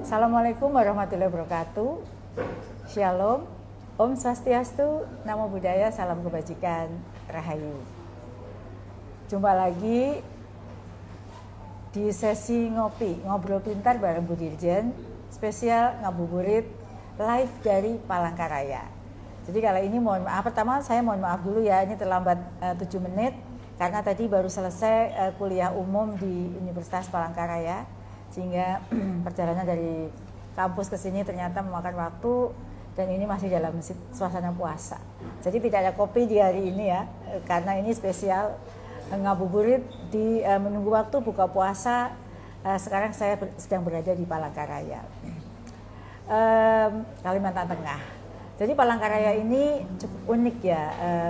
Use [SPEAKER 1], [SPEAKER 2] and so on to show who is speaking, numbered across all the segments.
[SPEAKER 1] Assalamualaikum warahmatullahi wabarakatuh. Shalom, Om Swastiastu, Namo Buddhaya, salam kebajikan, Rahayu. Jumpa lagi di sesi ngobrol pintar bareng Bu Dirjen, spesial ngabuburit live dari Palangkaraya. Jadi kali ini mohon maaf, pertama saya mohon maaf dulu ya, ini terlambat 7 menit karena tadi baru selesai kuliah umum di Universitas Palangkaraya, sehingga perjalanan dari kampus ke sini ternyata memakan waktu dan ini masih dalam suasana puasa. Jadi tidak ada kopi di hari ini ya, karena ini spesial ngabuburit di menunggu waktu buka puasa. Sekarang saya sedang berada di Palangkaraya, Kalimantan Tengah. Jadi Palangkaraya ini cukup unik ya,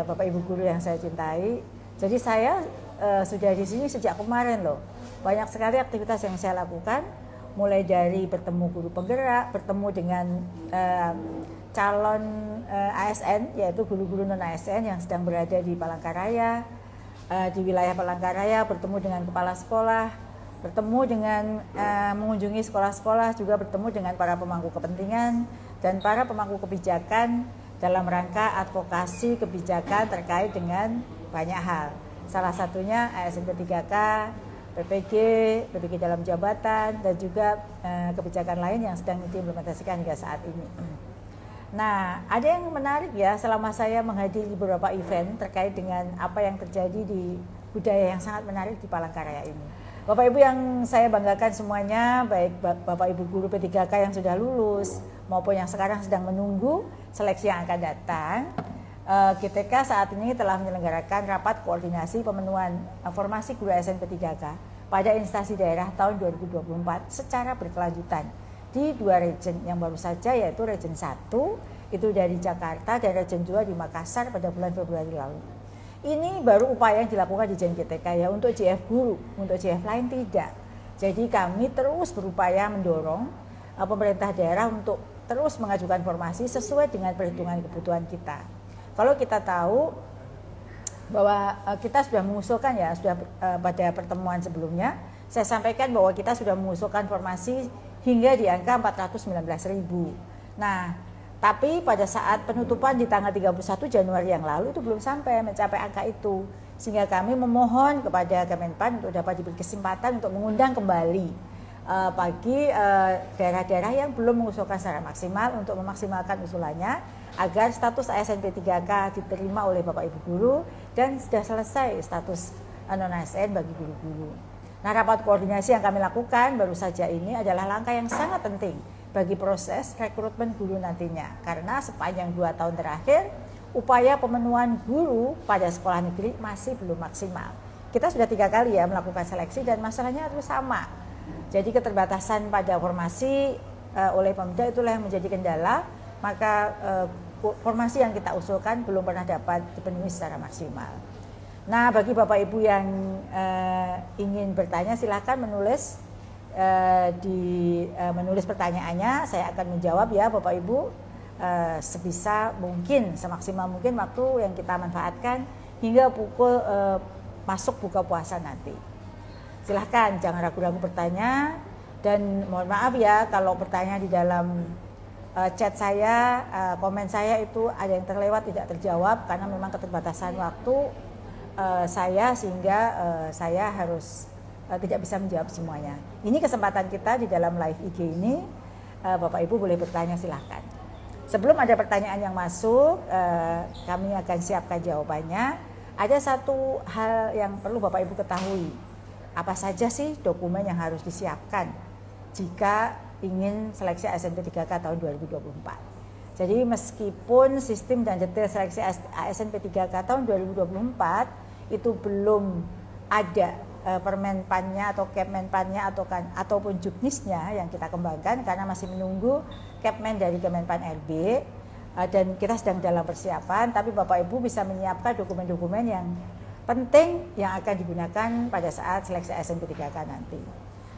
[SPEAKER 1] Bapak Ibu guru yang saya cintai. Jadi saya sudah di sini sejak kemarin loh. Banyak sekali aktivitas yang saya lakukan, mulai dari bertemu guru penggerak, bertemu dengan calon ASN, yaitu guru-guru non ASN yang sedang berada di Palangkaraya, di wilayah Palangkaraya, bertemu dengan kepala sekolah, bertemu dengan mengunjungi sekolah-sekolah, juga bertemu dengan para pemangku kepentingan dan para pemangku kebijakan dalam rangka advokasi kebijakan terkait dengan banyak hal. Salah satunya ASN P3K, PPG dalam jabatan, dan juga kebijakan lain yang sedang diimplementasikan hingga saat ini. Nah, ada yang menarik ya, selama saya menghadiri beberapa event terkait dengan apa yang terjadi di budaya yang sangat menarik di Palangkaraya ini. Bapak Ibu yang saya banggakan semuanya, baik Bapak Ibu guru P3K yang sudah lulus maupun yang sekarang sedang menunggu seleksi yang akan datang. GTK saat ini telah menyelenggarakan rapat koordinasi pemenuhan formasi guru ASN P3K pada instansi daerah tahun 2024 secara berkelanjutan di 2 region yang baru saja, yaitu region 1 itu dari Jakarta dan region 2 di Makassar pada bulan Februari lalu. Ini baru upaya yang dilakukan di Jen GTK ya, untuk JF guru, untuk JF lain tidak. Jadi kami terus berupaya mendorong pemerintah daerah untuk terus mengajukan formasi sesuai dengan perhitungan kebutuhan kita. Kalau kita tahu bahwa kita sudah mengusulkan ya, sudah pada pertemuan sebelumnya saya sampaikan bahwa kita sudah mengusulkan formasi hingga di angka 419.000. Nah, tapi pada saat penutupan di tanggal 31 Januari yang lalu itu belum sampai mencapai angka itu. Sehingga kami memohon kepada Kemenpan untuk dapat diberi kesempatan untuk mengundang kembali bagi daerah-daerah yang belum mengusulkan secara maksimal untuk memaksimalkan usulannya agar status ASN P3K diterima oleh Bapak Ibu guru dan sudah selesai status non ASN bagi guru-guru. Nah, rapat koordinasi yang kami lakukan baru saja ini adalah langkah yang sangat penting bagi proses rekrutmen guru nantinya, karena sepanjang 2 tahun terakhir upaya pemenuhan guru pada sekolah negeri masih belum maksimal. Kita sudah 3 kali ya melakukan seleksi dan masalahnya terus sama. Jadi keterbatasan pada formasi oleh Pemda itulah yang menjadi kendala, maka formasi yang kita usulkan belum pernah dapat dipenuhi secara maksimal. Nah, bagi Bapak Ibu yang ingin bertanya silakan menulis menulis pertanyaannya, saya akan menjawab ya Bapak Ibu sebisa mungkin, semaksimal mungkin waktu yang kita manfaatkan hingga pukul masuk buka puasa nanti. Silahkan, jangan ragu-ragu bertanya, dan mohon maaf ya kalau pertanyaan di dalam chat saya, komen saya itu ada yang terlewat tidak terjawab karena memang keterbatasan waktu saya, sehingga saya harus tidak bisa menjawab semuanya. Ini kesempatan kita di dalam live IG ini, Bapak Ibu boleh bertanya silahkan. Sebelum ada pertanyaan yang masuk, kami akan siapkan jawabannya. Ada satu hal yang perlu Bapak Ibu ketahui. Apa saja sih dokumen yang harus disiapkan jika ingin seleksi ASN P3K tahun 2024. Jadi meskipun sistem dan detail seleksi ASN P3K tahun 2024 itu belum ada permenpannya atau kepmenpannya ataupun juknisnya yang kita kembangkan karena masih menunggu kepmen dari Kemenpan RB, dan kita sedang dalam persiapan, tapi Bapak Ibu bisa menyiapkan dokumen-dokumen yang penting yang akan digunakan pada saat seleksi ASN P3K nanti.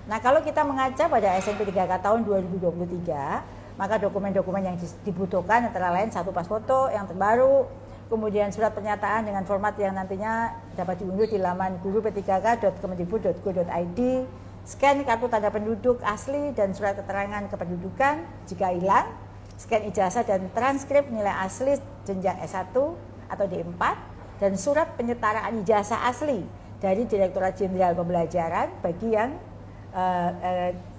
[SPEAKER 1] Nah, kalau kita mengaca pada ASN P3K tahun 2023, maka dokumen-dokumen yang dibutuhkan antara lain 1 pas foto yang terbaru, kemudian surat pernyataan dengan format yang nantinya dapat diunduh di laman guru p3k.kemendikbud.go.id, scan kartu tanda penduduk asli dan surat keterangan kependudukan jika hilang, scan ijazah dan transkrip nilai asli jenjang S1 atau D4, dan surat penyetaraan ijazah asli dari Direktorat Jenderal Pembelajaran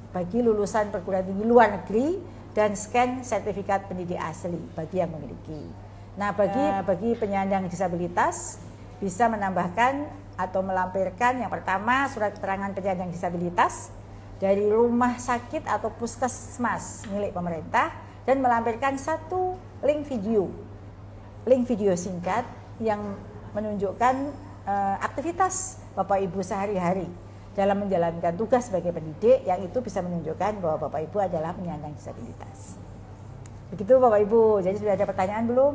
[SPEAKER 1] bagi lulusan perguruan tinggi luar negeri, dan scan sertifikat pendidik asli bagi yang memiliki. Nah, bagi penyandang disabilitas bisa menambahkan atau melampirkan yang pertama surat keterangan penyandang disabilitas dari rumah sakit atau puskesmas milik pemerintah, dan melampirkan satu link video singkat yang menunjukkan aktivitas Bapak Ibu sehari-hari dalam menjalankan tugas sebagai pendidik, yang itu bisa menunjukkan bahwa Bapak Ibu adalah penyandang disabilitas. Begitu Bapak Ibu. Jadi sudah ada pertanyaan belum?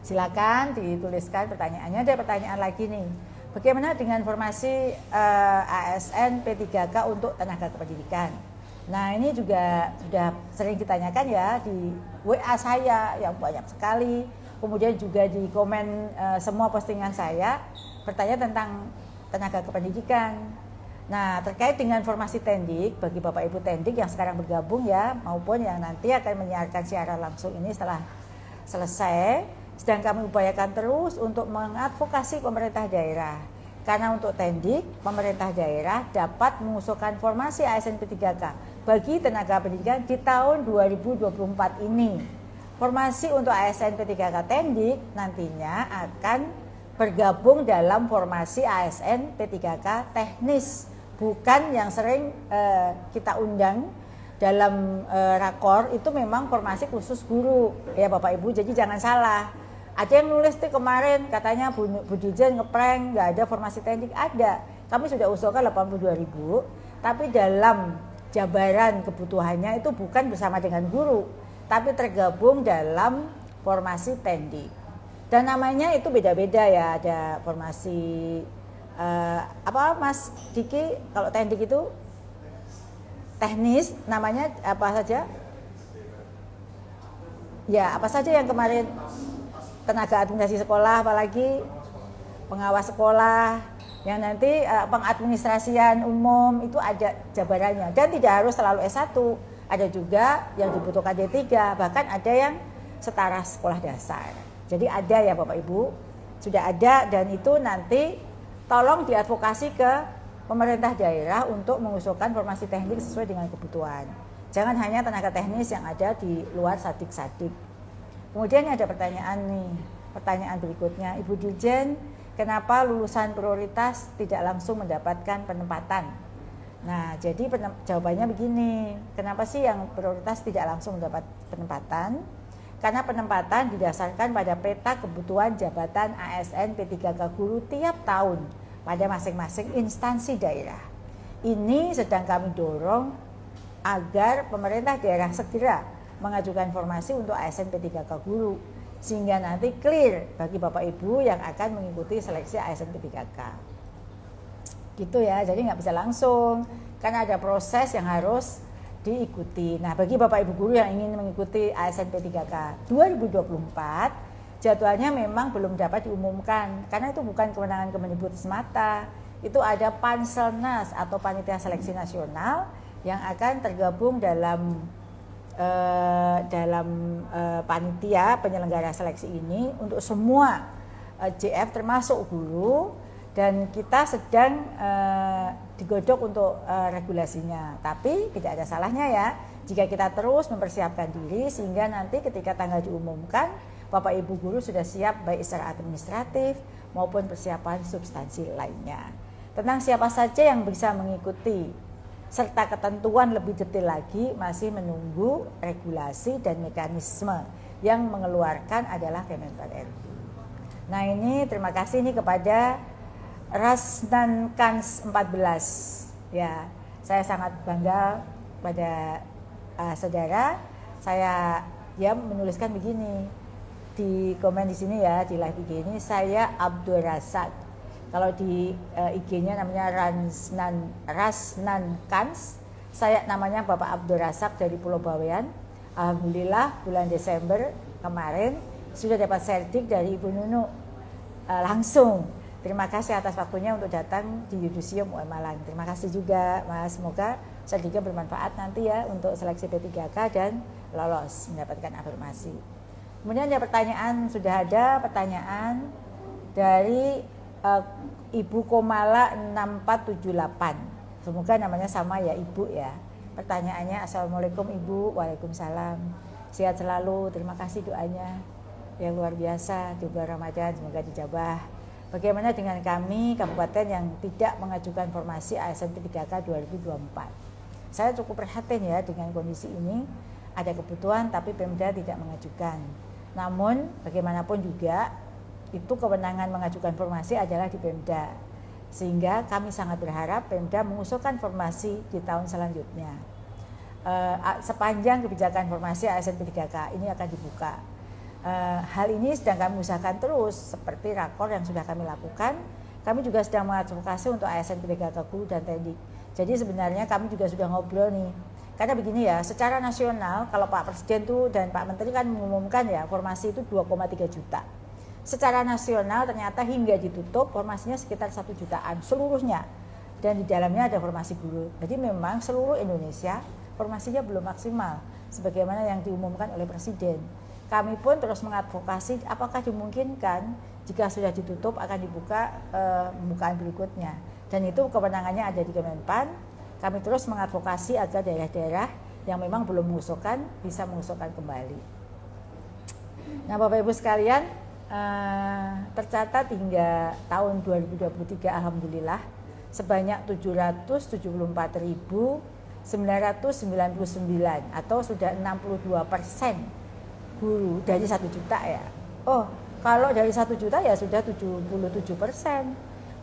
[SPEAKER 1] Silakan dituliskan pertanyaannya. Ada pertanyaan lagi nih. Bagaimana dengan formasi ASN P3K untuk tenaga kependidikan? Nah, ini juga sudah sering ditanyakan ya di WA saya yang banyak sekali. Kemudian juga di komen semua postingan saya bertanya tentang tenaga kependidikan. Nah, terkait dengan formasi tendik bagi Bapak Ibu tendik yang sekarang bergabung ya, maupun yang nanti akan menyiarkan siaran langsung ini setelah selesai, sedang kami upayakan terus untuk mengadvokasi pemerintah daerah. Karena untuk tendik, pemerintah daerah dapat mengusulkan formasi ASN P3K bagi tenaga pendidikan di tahun 2024 ini. Formasi untuk ASN P3K tendik nantinya akan bergabung dalam formasi ASN P3K teknis, bukan yang sering kita undang dalam rakor. Itu memang formasi khusus guru ya Bapak Ibu, jadi jangan salah. Ada yang nulis tuh kemarin katanya Bu Dirjen ngeprank, nggak ada formasi tendik. Ada, kami sudah usulkan 82.000, tapi dalam jabaran kebutuhannya itu bukan bersama dengan guru, tapi tergabung dalam formasi tendik. Dan namanya itu beda-beda ya, ada formasi apa Mas Diki, kalau tendik itu teknis namanya apa saja? Ya, apa saja yang kemarin tenaga administrasi sekolah, apalagi pengawas sekolah, yang nanti pengadministrasian umum itu ada jabarannya, dan tidak harus selalu S1, ada juga yang dibutuhkan D3, bahkan ada yang setara sekolah dasar. Jadi ada ya Bapak Ibu, sudah ada, dan itu nanti tolong diadvokasi ke pemerintah daerah untuk mengusulkan formasi teknik sesuai dengan kebutuhan. Jangan hanya tenaga teknis yang ada di luar sadik-sadik. Kemudian ada pertanyaan nih, pertanyaan berikutnya, Ibu Dirjen, kenapa lulusan prioritas tidak langsung mendapatkan penempatan? Nah, jadi jawabannya begini, kenapa sih yang prioritas tidak langsung mendapat penempatan? Karena penempatan didasarkan pada peta kebutuhan jabatan ASN P3K guru tiap tahun pada masing-masing instansi daerah. Ini sedang kami dorong agar pemerintah daerah segera mengajukan formasi untuk ASN P3K guru, sehingga nanti clear bagi Bapak Ibu yang akan mengikuti seleksi ASN P3K. Gitu ya, jadi nggak bisa langsung, karena ada proses yang harus diikuti. Nah, bagi Bapak Ibu guru yang ingin mengikuti ASN P3K 2024, jadwalnya memang belum dapat diumumkan, karena itu bukan kewenangan Kemendikbud semata. Itu ada Panselnas atau Panitia Seleksi Nasional yang akan tergabung dalam panitia penyelenggara seleksi ini untuk semua JF termasuk guru, dan kita sedang digodok untuk regulasinya. Tapi tidak ada salahnya ya jika kita terus mempersiapkan diri, sehingga nanti ketika tanggal diumumkan Bapak Ibu guru sudah siap baik secara administratif maupun persiapan substansi lainnya. Tentang siapa saja yang bisa mengikuti serta ketentuan lebih detail lagi masih menunggu regulasi dan mekanisme yang mengeluarkan adalah Kemenpan RI. Nah, ini terima kasih nih kepada Rasnan Kans 14 ya. Saya sangat bangga pada saudara. Saya menuliskan begini di komen di sini ya, di live IG ini, saya Abdul Razak. Kalau di IG-nya namanya Rasnan Kans, saya namanya Bapak Abdul Razak dari Pulau Bawean. Alhamdulillah bulan Desember kemarin sudah dapat sertik dari Ibu Nunu langsung Terima kasih atas waktunya untuk datang di Yudisium UM Malang. Terima kasih juga Mas, semoga sedikit bermanfaat nanti ya untuk seleksi P3K dan lolos mendapatkan afirmasi. Kemudian ada pertanyaan, sudah ada pertanyaan dari Ibu Komala 6478. Semoga namanya sama ya Ibu ya. Pertanyaannya, Assalamualaikum Ibu. Waalaikumsalam. Sehat selalu, terima kasih doanya yang luar biasa di bulan Ramadan, semoga dijabah. Bagaimana dengan kami kabupaten yang tidak mengajukan formasi ASN P3K 2024? Saya cukup prihatin ya dengan kondisi ini. Ada kebutuhan tapi Pemda tidak mengajukan. Namun bagaimanapun juga itu kewenangan mengajukan formasi adalah di Pemda. Sehingga kami sangat berharap Pemda mengusulkan formasi di tahun selanjutnya. Sepanjang kebijakan formasi ASN P3K ini akan dibuka. Hal ini sedang kami usahakan terus, seperti rakor yang sudah kami lakukan. Kami juga sedang mengadvokasi untuk ASN P3K guru dan teknik. Jadi sebenarnya kami juga sudah ngobrol nih. Karena begini ya, secara nasional kalau Pak Presiden tuh dan Pak Menteri kan mengumumkan ya formasi itu 2,3 juta. Secara nasional ternyata hingga ditutup formasinya sekitar 1 jutaan seluruhnya. Dan di dalamnya ada formasi guru. Jadi memang seluruh Indonesia formasinya belum maksimal sebagaimana yang diumumkan oleh Presiden. Kami pun terus mengadvokasi apakah dimungkinkan jika sudah ditutup akan dibuka pembukaan berikutnya. Dan itu kewenangannya ada di Kemenpan. Kami terus mengadvokasi agar daerah-daerah yang memang belum mengusulkan bisa mengusulkan kembali. Nah Bapak Ibu sekalian, tercatat hingga tahun 2023 Alhamdulillah sebanyak 774.999 atau sudah 62% guru dari 1 juta ya. Oh, kalau dari 1 juta ya sudah 77%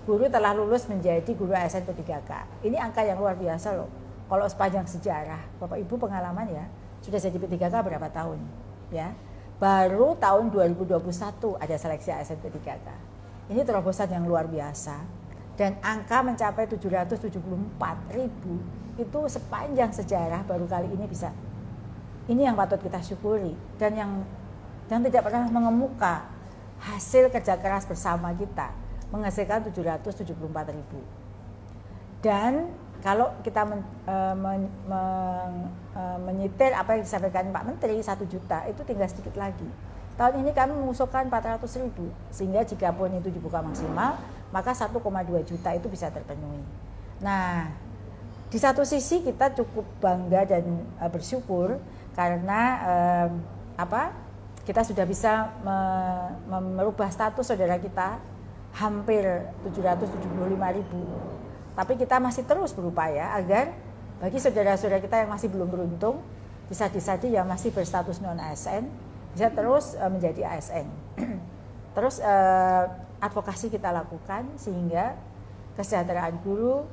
[SPEAKER 1] guru telah lulus menjadi guru ASN P3K. Ini angka yang luar biasa loh. Kalau sepanjang sejarah, Bapak Ibu pengalaman ya, sudah jadi P3K berapa tahun ya. Baru tahun 2021 ada seleksi ASN P3K. Ini terobosan yang luar biasa. Dan angka mencapai 774.000 itu sepanjang sejarah baru kali ini bisa. Ini yang patut kita syukuri dan yang tidak pernah mengemuka hasil kerja keras bersama kita menghasilkan 774.000. Dan kalau kita menyitir apa yang disampaikan Pak Menteri 1 juta itu tinggal sedikit lagi. Tahun ini kami mengusulkan 400.000 sehingga jika pun itu dibuka maksimal maka 1,2 juta itu bisa terpenuhi. Nah, di satu sisi kita cukup bangga dan bersyukur karena kita sudah bisa merubah status saudara kita hampir 775.000. Tapi kita masih terus berupaya agar bagi saudara-saudara kita yang masih belum beruntung bisa disadi yang masih berstatus non ASN bisa terus menjadi ASN. Terus advokasi kita lakukan sehingga kesejahteraan guru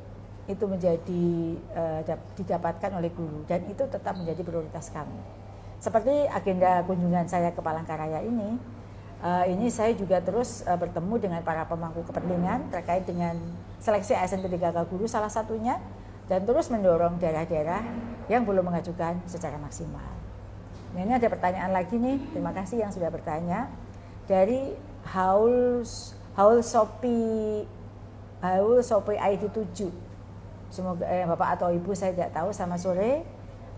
[SPEAKER 1] itu menjadi didapatkan oleh guru dan itu tetap menjadi prioritas kami. Seperti agenda kunjungan saya ke Palangkaraya ini saya juga terus bertemu dengan para pemangku kepentingan terkait dengan seleksi ASN P3K guru salah satunya dan terus mendorong daerah-daerah yang belum mengajukan secara maksimal. Nah, ini ada pertanyaan lagi nih, terima kasih yang sudah bertanya dari Haul Sopi ID 7. Semoga Bapak atau Ibu saya tidak tahu, selamat sore.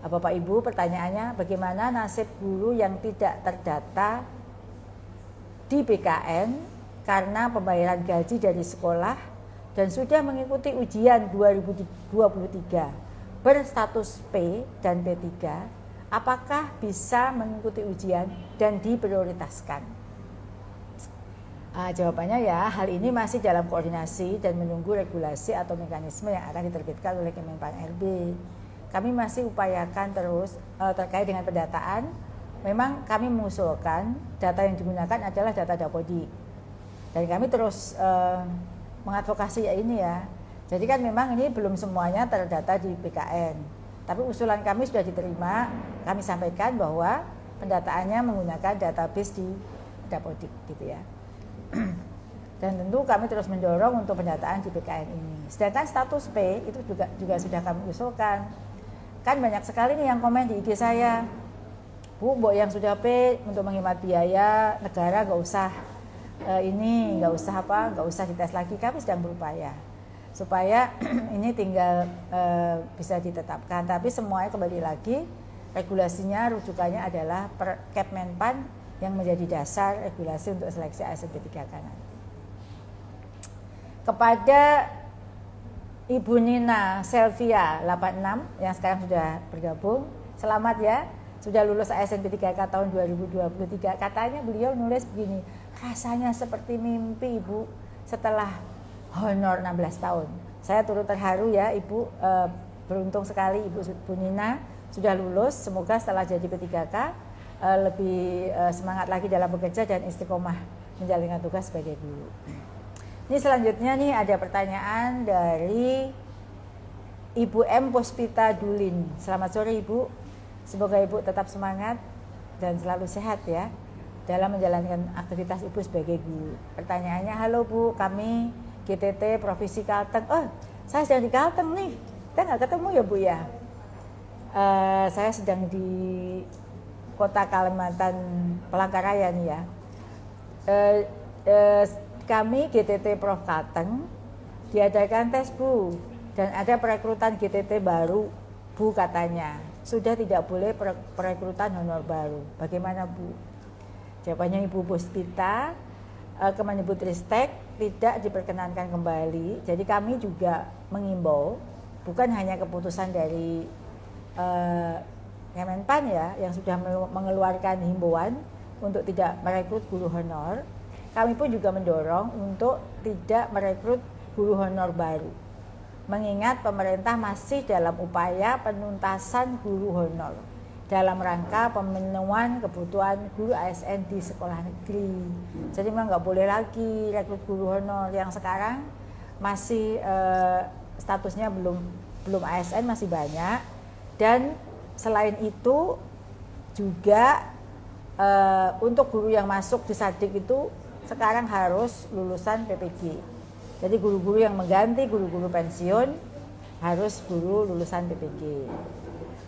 [SPEAKER 1] Bapak Ibu, pertanyaannya bagaimana nasib guru yang tidak terdata di BKN karena pembayaran gaji dari sekolah dan sudah mengikuti ujian 2023 berstatus P dan P3, apakah bisa mengikuti ujian dan diprioritaskan? Jawabannya ya, hal ini masih dalam koordinasi dan menunggu regulasi atau mekanisme yang akan diterbitkan oleh Kemenpan RB. Kami masih upayakan terus terkait dengan pendataan. Memang kami mengusulkan data yang digunakan adalah data Dapodik. Dan kami terus mengadvokasi ya ini ya. Jadi kan memang ini belum semuanya terdata di BKN. Tapi usulan kami sudah diterima, kami sampaikan bahwa pendataannya menggunakan database di Dapodik gitu ya. Dan tentu kami terus mendorong untuk pendataan di BKN ini. Sedangkan status P itu juga sudah kami usulkan. Kan banyak sekali nih yang komen di IG saya, Bu, yang sudah P untuk menghemat biaya negara nggak usah ini nggak usah dites lagi, kami sedang berupaya supaya ini tinggal bisa ditetapkan. Tapi semuanya kembali lagi regulasinya rujukannya adalah Kepmenpan yang menjadi dasar regulasi untuk seleksi ASN P3K nanti. Kepada Ibu Nina Selvia 86 yang sekarang sudah bergabung, selamat ya, sudah lulus ASN P3K tahun 2023. Katanya beliau nulis begini, rasanya seperti mimpi Ibu setelah honor 16 tahun. Saya turut terharu ya Ibu, beruntung sekali Ibu Nina sudah lulus. Semoga setelah jadi P3K lebih semangat lagi dalam bekerja dan istiqomah menjalankan tugas sebagai guru. Ini selanjutnya nih ada pertanyaan dari Ibu M. Puspita Dulin. Selamat sore Ibu, semoga Ibu tetap semangat dan selalu sehat ya dalam menjalankan aktivitas Ibu sebagai guru. Pertanyaannya, halo Bu, kami GTT Provinsi Kalteng. Oh, saya sedang di Kalteng nih, kita nggak ketemu ya Bu ya. Saya sedang di kota Kalimantan Palangkaraya nih ya. Kami GTT Prof Kalteng diadakan tes Bu, dan ada perekrutan GTT baru Bu katanya. Sudah tidak boleh perekrutan honor baru. Bagaimana Bu? Jawabannya Ibu Puspita, Kemendikbudristek tidak diperkenankan kembali. Jadi kami juga mengimbau, bukan hanya keputusan dari Kemenpan ya yang sudah mengeluarkan himbauan untuk tidak merekrut guru honor. Kami pun juga mendorong untuk tidak merekrut guru honor baru. Mengingat pemerintah masih dalam upaya penuntasan guru honor dalam rangka pemenuhan kebutuhan guru ASN di sekolah negeri. Jadi memang nggak boleh lagi rekrut guru honor yang sekarang masih statusnya belum ASN, masih banyak. Dan selain itu juga untuk guru yang masuk di Sadik itu sekarang harus lulusan PPG. Jadi guru-guru yang mengganti guru-guru pensiun harus guru lulusan PPG.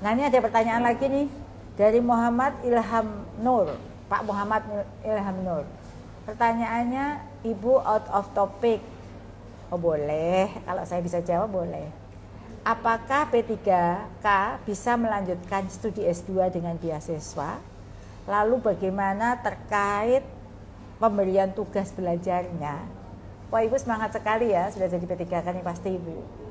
[SPEAKER 1] Nah ini ada pertanyaan lagi nih dari Muhammad Ilham Nur, Pak Muhammad Ilham Nur. Pertanyaannya, Ibu out of topic. Oh boleh, kalau saya bisa jawab boleh. Apakah P3K bisa melanjutkan studi S2 dengan beasiswa? Lalu bagaimana terkait pemberian tugas belajarnya? Wah Ibu semangat sekali ya, sudah jadi P3K nih pasti Ibu.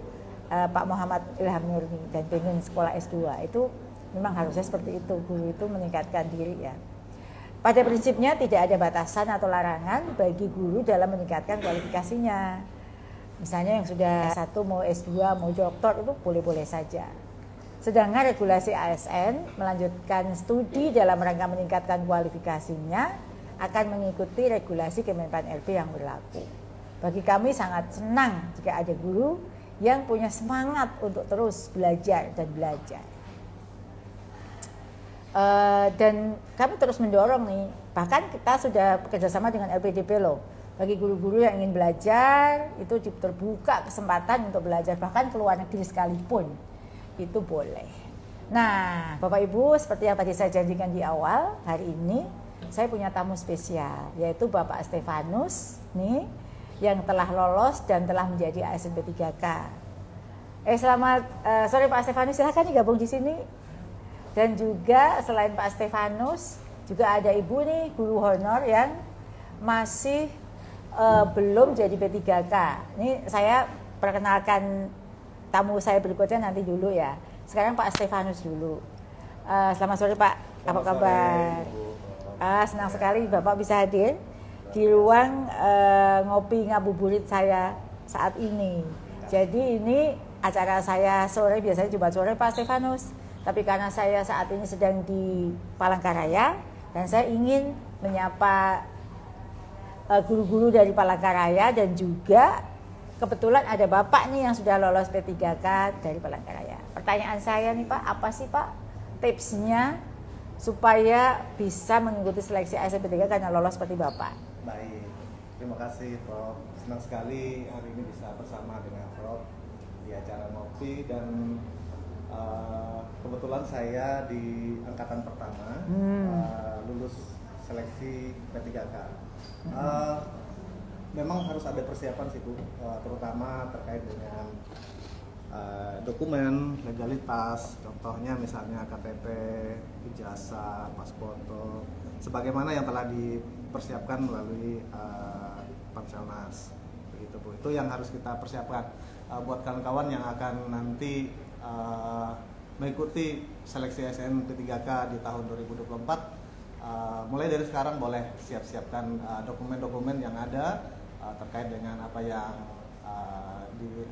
[SPEAKER 1] Pak Muhammad Ilham Nur dan pengen sekolah S2, itu memang harusnya seperti itu, guru itu meningkatkan diri ya. Pada prinsipnya tidak ada batasan atau larangan bagi guru dalam meningkatkan kualifikasinya. Misalnya yang sudah S1 mau S2 mau doktor itu boleh-boleh saja. Sedangkan regulasi ASN melanjutkan studi dalam rangka meningkatkan kualifikasinya akan mengikuti regulasi Kemenpan RB yang berlaku. Bagi kami sangat senang jika ada guru yang punya semangat untuk terus belajar dan belajar. Dan kami terus mendorong nih, bahkan kita sudah bekerjasama dengan LPDP loh. Bagi guru-guru yang ingin belajar, itu terbuka kesempatan untuk belajar, bahkan ke luar negeri sekalipun, itu boleh. Nah, Bapak Ibu, seperti yang tadi saya janjikan di awal, hari ini saya punya tamu spesial, yaitu Bapak Stefanus nih, yang telah lolos dan telah menjadi ASN P3K. Selamat sore Pak Stefanus, silahkan gabung di sini. Dan juga selain Pak Stefanus, juga ada Ibu nih, guru honor yang masih belum jadi P3K. Ini saya perkenalkan tamu saya berikutnya nanti dulu ya. Sekarang Pak Stefanus dulu. Selamat sore Pak, apa kabar? Senang sekali Bapak bisa hadir di ruang ngopi ngabuburit saya saat ini. Jadi ini acara saya sore, biasanya Jumat sore Pak Stefanus. Tapi karena saya saat ini sedang di Palangkaraya dan saya ingin menyapa guru-guru dari Palangkaraya, dan juga kebetulan ada Bapak nih yang sudah lolos P3K dari Palangkaraya. Pertanyaan saya nih Pak, apa sih Pak tipsnya supaya bisa mengikuti seleksi ASN P3K karena lolos seperti Bapak?
[SPEAKER 2] Baik, terima kasih Prof. Senang sekali hari ini bisa bersama dengan Prof di acara ngopi, dan kebetulan saya di angkatan pertama lulus seleksi P3K. memang harus ada persiapan sih Bu, terutama terkait dengan dokumen, legalitas, contohnya misalnya KTP, ijazah, paspor, sebagaimana yang telah dipersiapkan melalui Panselnas, begitu Bu. Itu yang harus kita persiapkan buat kawan-kawan yang akan nanti mengikuti seleksi SNP3K di tahun 2024. Mulai dari sekarang boleh siapkan dokumen-dokumen yang ada terkait dengan apa yang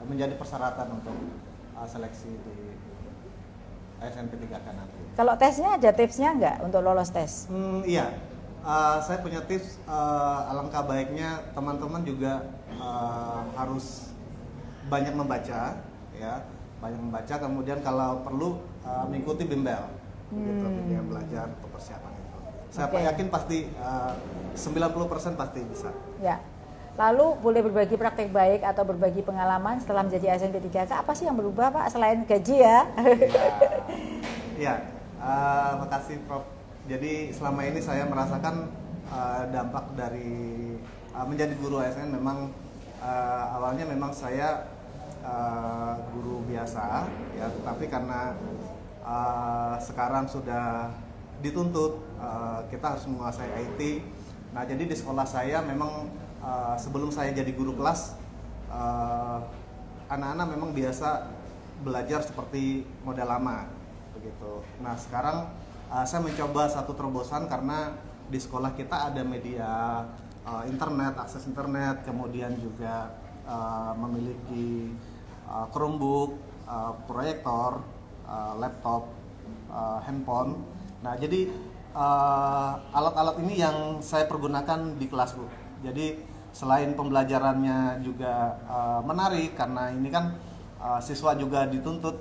[SPEAKER 2] menjadi persyaratan untuk seleksi di SNP3K nanti.
[SPEAKER 1] Kalau tesnya ada tipsnya nggak untuk lolos tes?
[SPEAKER 2] Iya, saya punya tips. Alangkah baiknya teman-teman juga harus banyak membaca, ya, banyak membaca. Kemudian kalau perlu mengikuti bimbel, gitu, bimbel belajar untuk persiapan itu. Saya yakin pasti 90% pasti bisa. Ya.
[SPEAKER 1] Lalu boleh berbagi praktek baik atau berbagi pengalaman setelah menjadi SNP3K, apa sih yang berubah Pak selain gaji ya?
[SPEAKER 2] Iya, makasih Prof. Jadi selama ini saya merasakan dampak dari menjadi guru ASN. Memang awalnya memang saya guru biasa, ya, tapi karena sekarang sudah dituntut kita harus menguasai IT. Nah, jadi di sekolah saya memang sebelum saya jadi guru kelas, anak-anak memang biasa belajar seperti model lama, begitu. Nah, sekarang saya mencoba satu terobosan karena di sekolah kita ada media internet, akses internet, kemudian juga memiliki Chromebook, proyektor, laptop, handphone. Nah, jadi alat-alat ini yang saya pergunakan di kelas, Bu. Jadi selain pembelajarannya juga menarik, karena ini kan siswa juga dituntut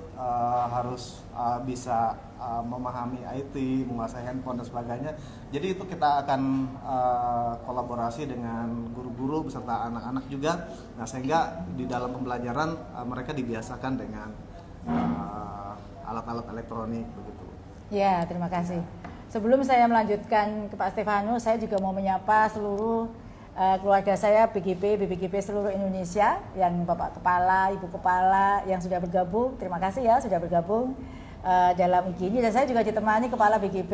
[SPEAKER 2] harus bisa memahami IT, menguasai handphone dan sebagainya. Jadi itu kita akan kolaborasi dengan guru-guru beserta anak-anak juga. Nah, sehingga di dalam pembelajaran mereka dibiasakan dengan alat-alat elektronik, begitu.
[SPEAKER 1] Ya, terima kasih. Sebelum saya melanjutkan ke Pak Stefanus, saya juga mau menyapa seluruh keluarga saya, BPGP seluruh Indonesia, yang Bapak Kepala, Ibu Kepala yang sudah bergabung. Terima kasih ya sudah bergabung dalam IG ini. Dan saya juga ditemani Kepala BGP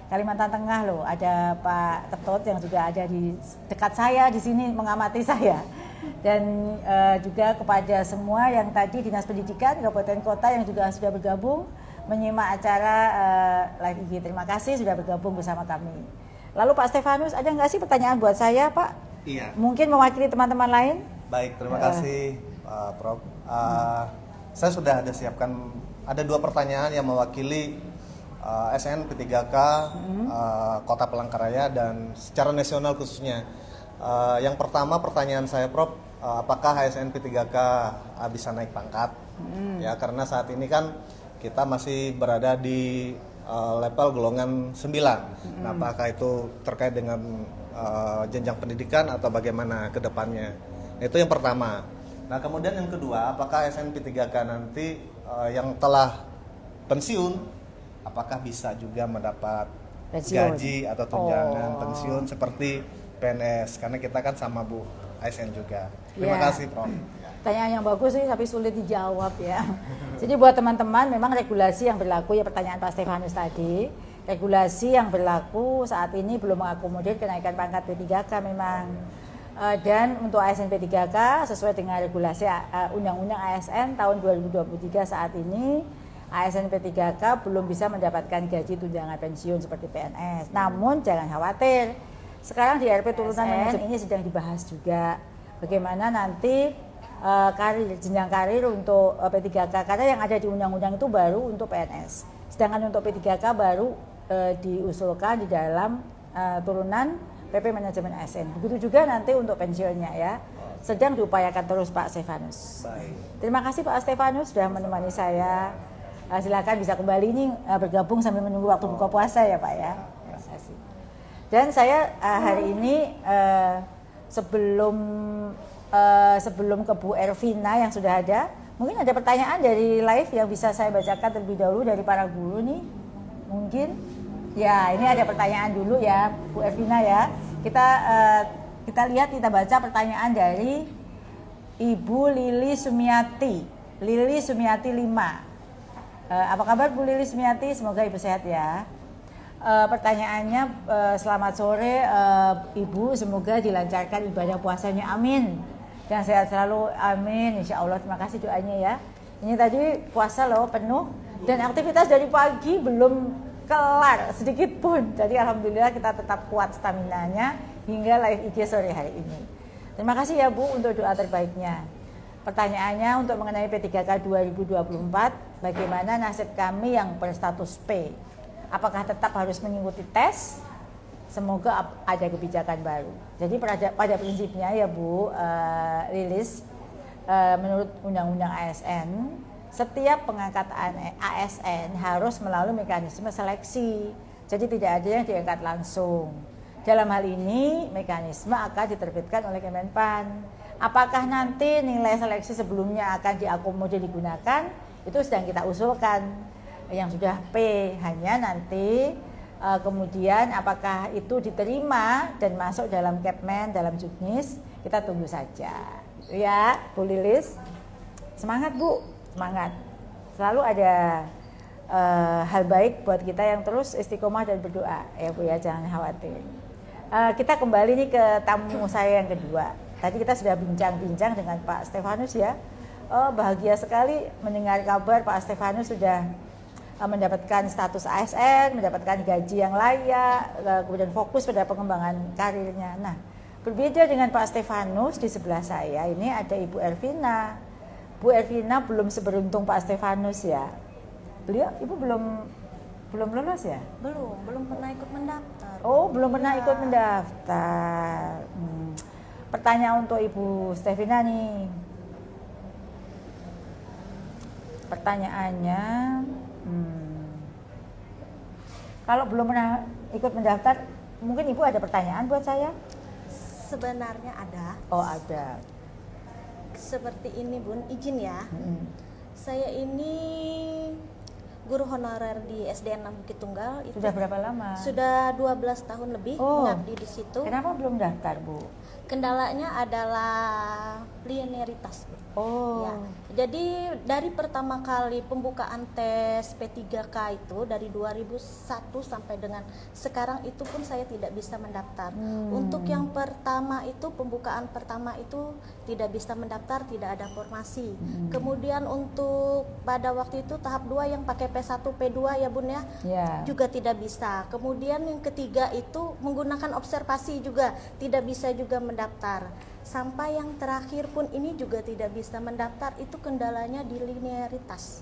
[SPEAKER 1] Kalimantan Tengah loh. Ada Pak Ketut yang juga ada di dekat saya di sini mengamati saya. Dan juga kepada semua yang tadi Dinas Pendidikan Kabupaten Kota yang juga sudah bergabung menyimak acara live IG. Terima kasih sudah bergabung bersama kami. Lalu Pak Stefanus, ada nggak sih pertanyaan buat saya, Pak?
[SPEAKER 2] Iya.
[SPEAKER 1] Mungkin mewakili teman-teman lain?
[SPEAKER 2] Baik, terima kasih, Prof. Saya sudah ada siapkan, ada 2 pertanyaan yang mewakili SNP3K Kota Palangkaraya dan secara nasional khususnya. Yang pertama pertanyaan saya, Prof, apakah SNP3K bisa naik pangkat? Ya, karena saat ini kan kita masih berada di level golongan 9. Nah, apakah itu terkait dengan jenjang pendidikan atau bagaimana ke depannya? Itu yang pertama. Nah, kemudian yang kedua, apakah SNP3K nanti yang telah pensiun, apakah bisa juga mendapat gaji atau tunjangan pensiun seperti PNS? Karena kita kan sama Bu ASN juga. Terima kasih, Prof.
[SPEAKER 1] Pertanyaan yang bagus sih, tapi sulit dijawab ya. Jadi buat teman-teman, memang regulasi yang berlaku, ya pertanyaan Pak Stefanus tadi, regulasi yang berlaku saat ini belum mengakomodir kenaikan pangkat P3K memang. Dan untuk ASN P3K sesuai dengan regulasi Undang-Undang ASN tahun 2023 saat ini, ASN P3K belum bisa mendapatkan gaji tunjangan pensiun seperti PNS. Namun jangan khawatir, sekarang di RP turunan manajemen ini sedang dibahas juga bagaimana nanti jenjang karir untuk P3K, karena yang ada di undang-undang itu baru untuk PNS, sedangkan untuk P3K baru diusulkan di dalam turunan PP Manajemen ASN. Begitu juga nanti untuk pensiunnya ya, sedang diupayakan terus Pak Stefanus.
[SPEAKER 2] Baik.
[SPEAKER 1] Terima kasih Pak Stefanus sudah menemani saya. Silakan bisa kembali ini bergabung sambil menunggu waktu buka puasa ya Pak ya. Terima kasih. Dan saya hari ini sebelum ke Bu Ervina yang sudah ada, mungkin ada pertanyaan dari live yang bisa saya bacakan terlebih dahulu dari para guru nih. Mungkin ya, ini ada pertanyaan dulu ya Bu Ervina ya. Kita kita baca pertanyaan dari Ibu Lili Sumiati. Lili Sumiati 5. Apa kabar Bu Lili Sumiati? Semoga Ibu sehat ya. Pertanyaannya, selamat sore Ibu, semoga dilancarkan ibadah puasanya, amin. Dan sehat selalu, amin. Insya Allah, terima kasih doanya ya. Ini tadi puasa loh penuh dan aktivitas dari pagi belum kelar sedikit pun. Jadi alhamdulillah kita tetap kuat staminanya hingga live IG sore hari ini. Terima kasih ya Bu untuk doa terbaiknya. Pertanyaannya untuk mengenai P3K 2024, bagaimana nasib kami yang berstatus P? Apakah tetap harus mengikuti tes? Semoga ada kebijakan baru. Jadi pada prinsipnya ya Bu Lilis, menurut Undang-Undang ASN, setiap pengangkatan ASN harus melalui mekanisme seleksi. Jadi tidak ada yang diangkat langsung. Dalam hal ini mekanisme akan diterbitkan oleh Kemenpan. Apakah nanti nilai seleksi sebelumnya akan diakomodir digunakan? Itu sedang kita usulkan. Yang sudah P hanya nanti kemudian apakah itu diterima dan masuk dalam Kepmen, dalam Juknis, kita tunggu saja. Ya, Bu Lilis. Semangat Bu, semangat. Selalu ada hal baik buat kita yang terus istiqomah dan berdoa. Ya Bu ya, jangan khawatir. Kita kembali nih ke tamu saya yang kedua. Tadi kita sudah bincang-bincang dengan Pak Stefanus ya. Bahagia sekali mendengar kabar Pak Stefanus sudah mendapatkan status ASN, mendapatkan gaji yang layak, kemudian fokus pada pengembangan karirnya. Nah, berbeda dengan Pak Stefanus, di sebelah saya ini ada Ibu Ervina. Bu Ervina belum seberuntung Pak Stefanus ya. Ibu belum lulus ya?
[SPEAKER 3] Belum pernah ikut mendaftar.
[SPEAKER 1] Oh, belum pernah ikut mendaftar. Pertanyaan untuk Ibu Stevina nih. Pertanyaannya, kalau belum pernah ikut mendaftar, mungkin Ibu ada pertanyaan buat saya?
[SPEAKER 3] Sebenarnya ada.
[SPEAKER 1] Oh, ada.
[SPEAKER 3] Seperti ini Bun, izin ya. Saya ini guru honorer di SDN 6 Bukit Tunggal. Itu
[SPEAKER 1] Sudah berapa lama?
[SPEAKER 3] sudah 12 tahun lebih mengabdi di situ.
[SPEAKER 1] Kenapa belum daftar, Bu?
[SPEAKER 3] Kendalanya adalah linearitas.
[SPEAKER 1] Oh.
[SPEAKER 3] Ya. Jadi dari pertama kali pembukaan tes P3K itu dari 2001 sampai dengan sekarang itu pun saya tidak bisa mendaftar. Untuk yang pertama itu pembukaan pertama itu tidak bisa mendaftar, tidak ada formasi. Kemudian untuk pada waktu itu tahap 2 yang pakai P1, P2 ya Bun ya, juga tidak bisa. Kemudian yang ketiga itu menggunakan observasi juga tidak bisa juga mendaftar. Sampai yang terakhir pun ini juga tidak bisa mendaftar, itu kendalanya di linearitas.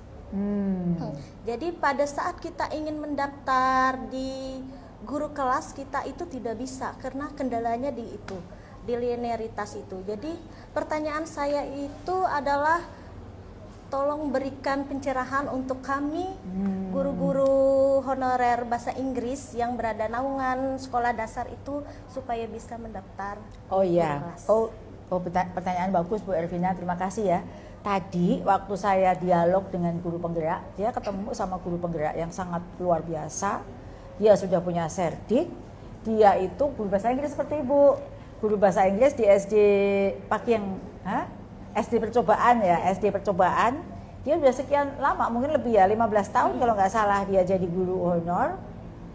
[SPEAKER 3] Jadi pada saat kita ingin mendaftar di guru kelas kita itu tidak bisa karena kendalanya di linearitas itu. Jadi pertanyaan saya itu adalah tolong berikan pencerahan untuk kami guru-guru honorer bahasa Inggris yang berada naungan sekolah dasar itu supaya bisa mendaftar.
[SPEAKER 1] Oh iya. Pertanyaan bagus Bu Ervina, terima kasih ya. Tadi waktu saya dialog dengan guru penggerak, dia ketemu sama guru penggerak yang sangat luar biasa. Dia sudah punya serdik. Dia itu guru bahasa Inggris seperti Ibu. Guru bahasa Inggris di SD SD percobaan ya, SD percobaan. Dia sudah sekian lama, mungkin lebih ya, 15 tahun kalau nggak salah dia jadi guru honor.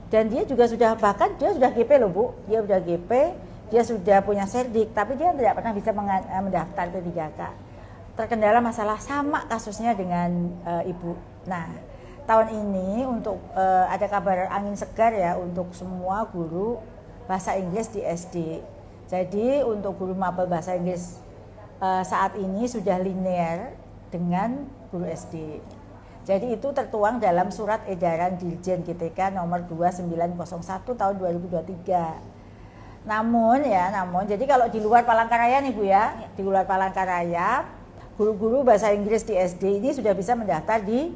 [SPEAKER 1] Dan dia juga sudah, bahkan dia sudah GP loh Bu. Dia sudah GP, dia sudah punya serdik, tapi dia tidak pernah bisa mendaftar P3K. Terkendala masalah sama kasusnya dengan Ibu. Nah, tahun ini untuk ada kabar angin segar ya untuk semua guru bahasa Inggris di SD. Jadi untuk guru mapel bahasa Inggris saat ini sudah linear dengan guru SD. Jadi itu tertuang dalam surat edaran Dirjen GTK nomor 2901 tahun 2023. Namun jadi kalau di luar Palangkaraya nih Bu ya, di luar Palangkaraya, guru-guru bahasa Inggris di SD ini sudah bisa mendaftar di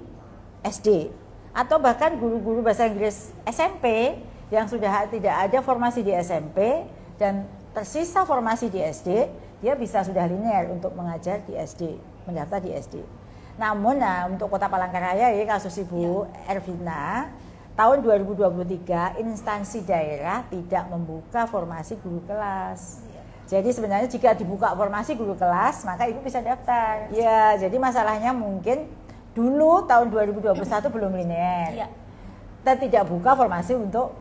[SPEAKER 1] SD. Atau bahkan guru-guru bahasa Inggris SMP yang sudah tidak ada formasi di SMP dan tersisa formasi di SD, dia bisa sudah linear untuk mengajar di SD, mendaftar di SD. Namun untuk Kota Palangkaraya ya kasus Ibu Ervina, tahun 2023 instansi daerah tidak membuka formasi guru kelas. Jadi sebenarnya jika dibuka formasi guru kelas, maka ibu bisa daftar. Ya, jadi masalahnya mungkin dulu tahun 2021 belum linear.
[SPEAKER 3] Iya.
[SPEAKER 1] Kita tidak buka formasi untuk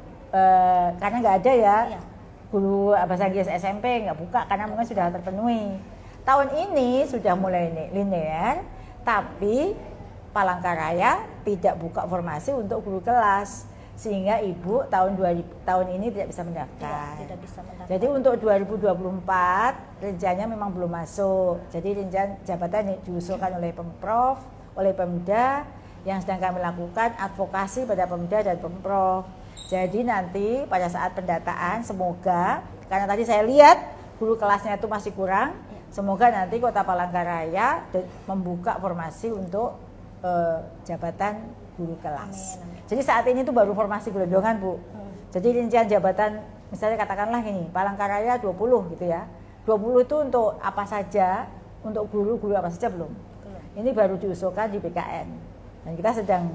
[SPEAKER 1] karena nggak ada ya.
[SPEAKER 3] Iya.
[SPEAKER 1] Guru bahasa Inggris SMP nggak buka karena mungkin sudah terpenuhi. Tahun ini sudah mulai linear, tapi Palangkaraya tidak buka formasi untuk guru kelas. Sehingga ibu tahun ini tidak bisa mendaftar.
[SPEAKER 3] Iya, tidak bisa mendaftar.
[SPEAKER 1] Jadi untuk 2024 rencanya memang belum masuk. Jadi rencana jabatan diusulkan oleh Pemprov, oleh Pemda yang sedang kami lakukan advokasi pada Pemda dan Pemprov. Jadi nanti pada saat pendataan semoga, karena tadi saya lihat guru kelasnya itu masih kurang, semoga nanti Kota Palangkaraya membuka formasi untuk jabatan guru kelas.
[SPEAKER 3] Amin.
[SPEAKER 1] Jadi saat ini tuh baru formasi gelondongan, Bu. Jadi rincian jabatan misalnya katakanlah gini, Palangkaraya 20 gitu ya. 20 itu untuk apa saja, untuk guru-guru apa saja belum. Ini baru diusulkan di BKN. Dan kita sedang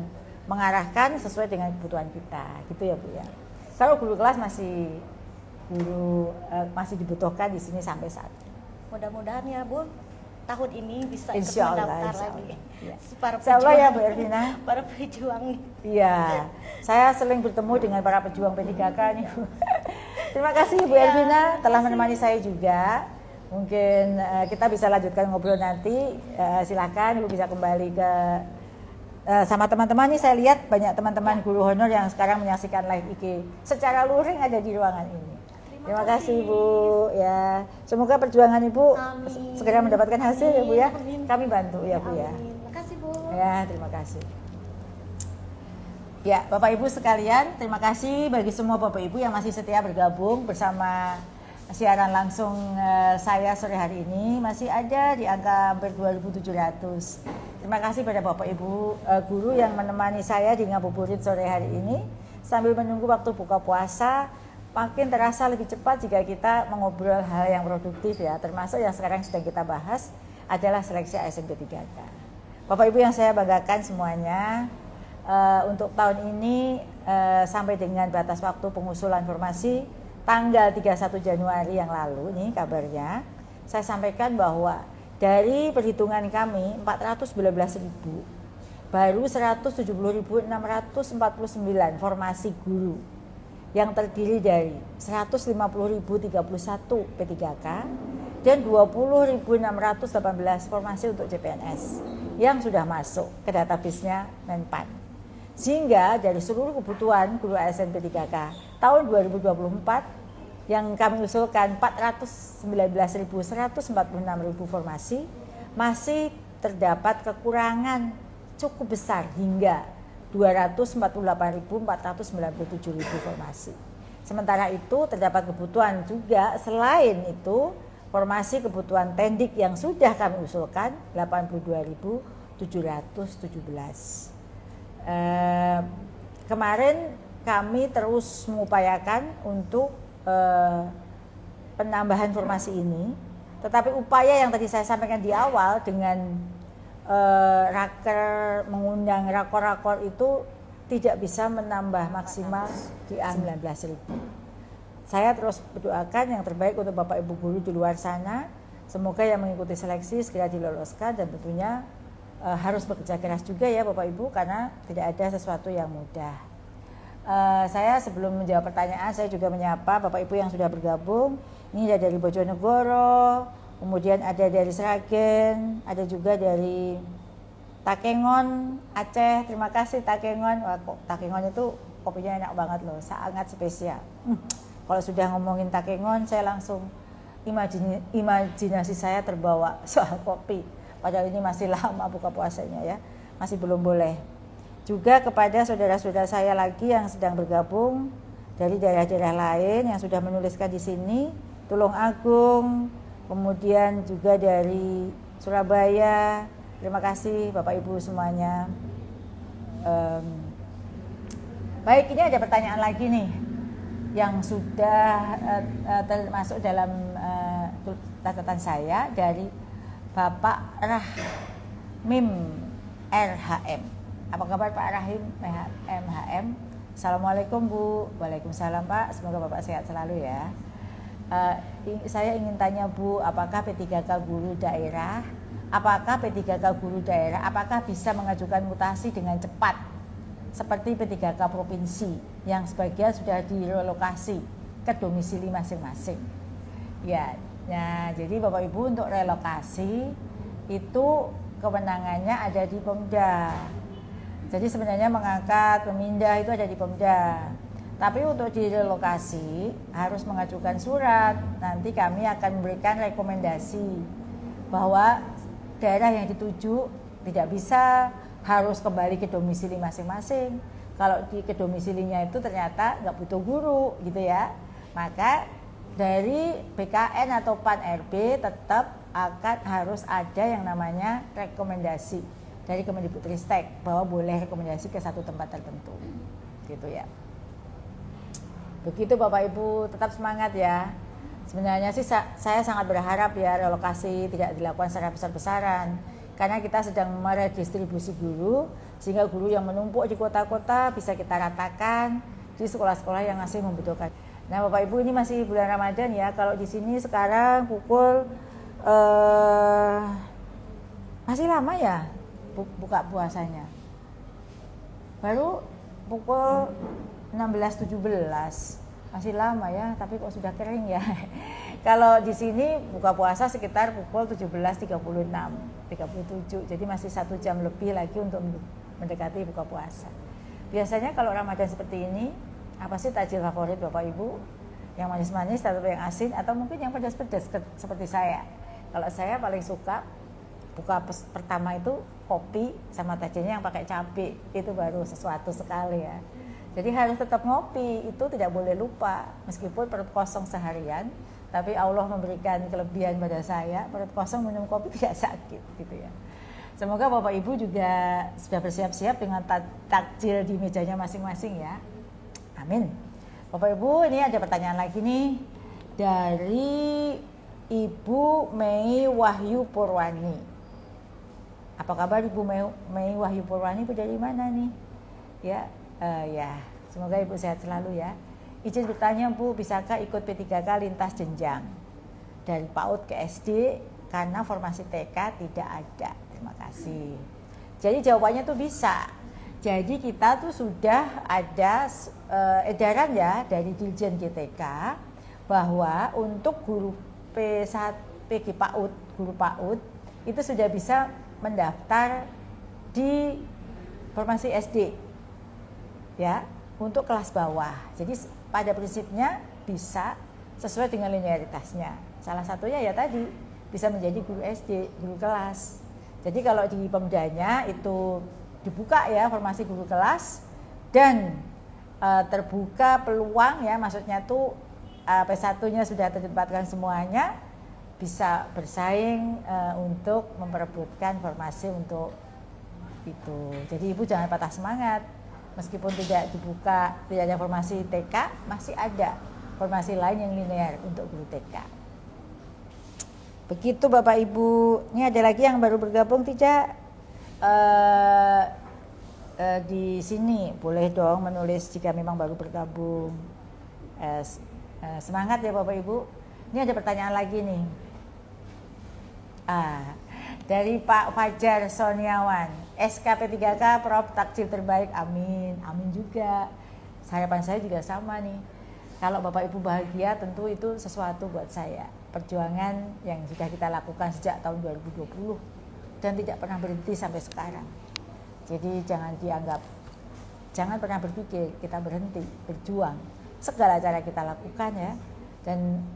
[SPEAKER 1] mengarahkan sesuai dengan kebutuhan kita, gitu ya, Bu ya. Kalau guru kelas masih dibutuhkan di sini sampai saat ini.
[SPEAKER 3] Mudah-mudahan ya Bu, tahun ini bisa ikut
[SPEAKER 1] Insya Allah,
[SPEAKER 3] mendaftar
[SPEAKER 1] insya
[SPEAKER 3] lagi.
[SPEAKER 1] Allah. Ya.
[SPEAKER 3] Para
[SPEAKER 1] Insya Allah ya
[SPEAKER 3] pejuang-
[SPEAKER 1] Bu Ervina.
[SPEAKER 3] Para pejuang.
[SPEAKER 1] Iya, saya sering bertemu dengan para pejuang P3K nih, Bu. Terima kasih Bu
[SPEAKER 3] Iya,
[SPEAKER 1] Ervina telah menemani saya juga. Mungkin kita bisa lanjutkan ngobrol nanti. Silakan Ibu bisa kembali ke sama teman-teman nih. Saya lihat banyak teman-teman guru honor yang sekarang menyaksikan live IG secara luring ada di ruangan ini. Terima kasih Bu. Ya, semoga perjuangan Ibu
[SPEAKER 3] Amin.
[SPEAKER 1] segera mendapatkan hasil ya Bu ya.
[SPEAKER 3] Amin.
[SPEAKER 1] Kami bantu ya Bu ya.
[SPEAKER 3] Amin. Terima kasih Bu.
[SPEAKER 1] Ya, terima kasih. Ya, Bapak Ibu sekalian, terima kasih bagi semua Bapak Ibu yang masih setia bergabung bersama siaran langsung saya sore hari ini. Masih ada di angka hampir 2.700. Terima kasih pada Bapak Ibu guru yang menemani saya di ngabuburit sore hari ini sambil menunggu waktu buka puasa. Makin terasa lebih cepat jika kita mengobrol hal yang produktif ya, termasuk yang sekarang sedang kita bahas adalah seleksi ASN P3K. Bapak Ibu yang saya banggakan semuanya, untuk tahun ini sampai dengan batas waktu pengusulan formasi tanggal 31 Januari yang lalu nih kabarnya, saya sampaikan bahwa dari perhitungan kami 419.000 baru 170.649 formasi guru yang terdiri dari 150.031 P3K dan 20.618 formasi untuk CPNS yang sudah masuk ke database-nya Menpan. Sehingga dari seluruh kebutuhan guru ASN P3K tahun 2024 yang kami usulkan 419.146.000 formasi, masih terdapat kekurangan cukup besar hingga 248.497 formasi. Sementara itu terdapat kebutuhan juga selain itu formasi kebutuhan tendik yang sudah kami usulkan 82.717. Kemarin kami terus mengupayakan untuk penambahan formasi ini, tetapi upaya yang tadi saya sampaikan di awal dengan raker mengundang rakor-rakor itu tidak bisa menambah maksimal di 19.000. Saya terus berdoakan yang terbaik untuk Bapak Ibu guru di luar sana. Semoga yang mengikuti seleksi segera diloloskan dan tentunya harus bekerja keras juga ya Bapak Ibu karena tidak ada sesuatu yang mudah. Saya sebelum menjawab pertanyaan saya juga menyapa Bapak Ibu yang sudah bergabung. Ini ada dari Bojonegoro, kemudian ada dari Sragen, ada juga dari Takengon, Aceh. Terima kasih Takengon. Wah, Takengon itu kopinya enak banget loh, sangat spesial. Kalau sudah ngomongin Takengon, saya langsung imajinasi saya terbawa soal kopi. Padahal ini masih lama buka puasanya ya, masih belum boleh. Juga kepada saudara-saudara saya lagi yang sedang bergabung dari daerah-daerah lain yang sudah menuliskan di sini, Tulung Agung, kemudian juga dari Surabaya. Terima kasih Bapak Ibu semuanya. Baik, ini ada pertanyaan lagi nih yang sudah termasuk dalam catatan saya dari Bapak Rahim RHM. Apa kabar Pak Rahim MHM? Assalamualaikum Bu. Waalaikumsalam Pak. Semoga Bapak sehat selalu ya. Saya ingin tanya Bu, apakah P3K guru daerah, apakah bisa mengajukan mutasi dengan cepat seperti P3K provinsi yang sebagian sudah direlokasi ke domisili masing-masing? Ya, nah, jadi Bapak Ibu untuk relokasi itu kewenangannya ada di Pemda. Jadi sebenarnya mengangkat, memindah itu ada di Pemda. Tapi untuk direlokasi harus mengajukan surat. Nanti kami akan memberikan rekomendasi bahwa daerah yang dituju tidak bisa harus kembali ke domisili masing-masing. Kalau ke domisilinya itu ternyata nggak butuh guru gitu ya, maka dari BKN atau PAN RB tetap akan harus ada yang namanya rekomendasi dari Kemendikbudristek bahwa boleh rekomendasi ke satu tempat tertentu gitu ya. Begitu Bapak Ibu, tetap semangat ya. Sebenarnya sih saya sangat berharap ya relokasi tidak dilakukan secara besar-besaran, karena kita sedang meredistribusi guru sehingga guru yang menumpuk di kota-kota bisa kita ratakan di sekolah-sekolah yang masih membutuhkan. Nah Bapak Ibu, ini masih bulan Ramadan ya. Kalau di sini sekarang pukul masih lama ya buka puasanya. Baru pukul 16.17, masih lama ya, tapi kok sudah kering ya. Kalau di sini buka puasa sekitar pukul 17.36, 37, jadi masih 1 jam lebih lagi untuk mendekati buka puasa. Biasanya kalau Ramadan seperti ini, apa sih takjil favorit Bapak Ibu? Yang manis-manis atau yang asin, atau mungkin yang pedas-pedas seperti saya? Kalau saya paling suka buka pertama itu kopi sama takjilnya yang pakai cabai, itu baru sesuatu sekali ya. Jadi harus tetap ngopi, itu tidak boleh lupa. Meskipun perut kosong seharian, tapi Allah memberikan kelebihan pada saya, perut kosong minum kopi tidak sakit gitu ya. Semoga Bapak Ibu juga sudah bersiap-siap dengan takjil di mejanya masing-masing ya. Amin. Bapak Ibu, ini ada pertanyaan lagi nih dari Ibu Mei Wahyu Purwani. Apa kabar Ibu Mei Wahyu Purwani? Ibu dari mana nih? Ya. Ya, semoga Ibu sehat selalu ya. Izin bertanya Bu, bisakah ikut P3K lintas jenjang dari PAUD ke SD karena formasi TK tidak ada? Terima kasih. Jadi jawabannya tuh bisa. Jadi kita tuh sudah ada edaran ya dari Dirjen GTK bahwa untuk guru P1 PG PAUD, guru PAUD itu sudah bisa mendaftar di formasi SD. Ya, untuk kelas bawah. Jadi pada prinsipnya bisa sesuai dengan linearitasnya. Salah satunya ya tadi bisa menjadi guru SD, guru kelas. Jadi kalau di Pemdanya itu dibuka ya formasi guru kelas dan terbuka peluang ya, maksudnya tuh P1-nya sudah ditempatkan semuanya, bisa bersaing untuk memperebutkan formasi untuk itu. Jadi Ibu jangan patah semangat. Meskipun tidak dibuka, tidak ada formasi TK, masih ada formasi lain yang linear untuk guru TK. Begitu Bapak Ibu. Ini ada lagi yang baru bergabung tidak? Di sini boleh dong menulis jika memang baru bergabung. Semangat ya Bapak Ibu. Ini ada pertanyaan lagi nih. Dari Pak Fajar Soniawan, SKP 3K Prof takjil terbaik, amin. Amin juga. Harapan saya juga sama nih. Kalau Bapak Ibu bahagia, tentu itu sesuatu buat saya. Perjuangan yang sudah kita lakukan sejak tahun 2020 dan tidak pernah berhenti sampai sekarang. Jadi jangan pernah berpikir kita berhenti berjuang. Segala cara kita lakukan ya. Dan